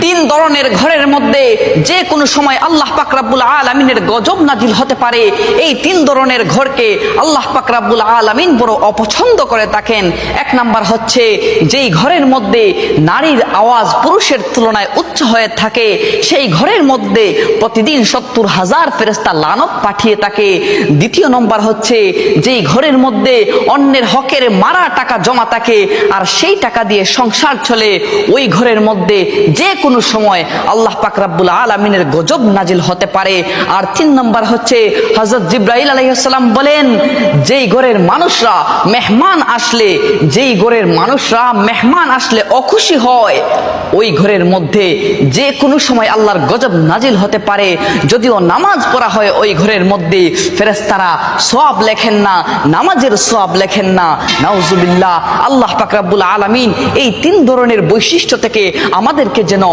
তিন ধরনের ঘরের মধ্যে যে কোনো সময় আল্লাহ পাক রব্বুল আলামিনের গজব নাজিল হতে পারে। এই তিন ধরনের ঘরকে আল্লাহ পাক রব্বুল আলামিন বড় অপছন্দ করে থাকেন। এক নাম্বার হচ্ছে যেই ঘরের মধ্যে নারীর আওয়াজ পুরুষের তুলনায় উচ্চ হয়ে থাকে, সেই ঘরের মধ্যে প্রতিদিন 70,000 ফেরেশতা লানত পাঠিয়ে থাকে। দ্বিতীয় নম্বর হচ্ছে যেই ঘরের মধ্যে অন্যের হকের মারা টাকা জমা থাকে আর সেই টাকা দিয়ে সংসার চলে, ওই ঘরের মধ্যে যে কোনো সময় আল্লাহ পাক রব্বুল আলামিনের গজব নাজিল হতে পারে। আর তিন নম্বর হচ্ছে হযরত জিবরাইল আলাইহিস সালাম বলেন, যেই ঘরের মানুষরা মেহমান আসলে অখুশি হয়, ওই ঘরের মধ্যে যে কোনো সময় আল্লাহর গজব নাজিল হতে পারে। যদিও নামাজ পড়া হয় ওই ঘরের মধ্যে, ফেরেশতারা সওয়াব লেখেন না, নামাজের সওয়াব লেখেন না। নাউজুবিল্লাহ। আল্লাহ পাক রব্বুল আলামিন এই তিন ধরনের বৈশিষ্ট্য থেকে আমাদেরকে যেন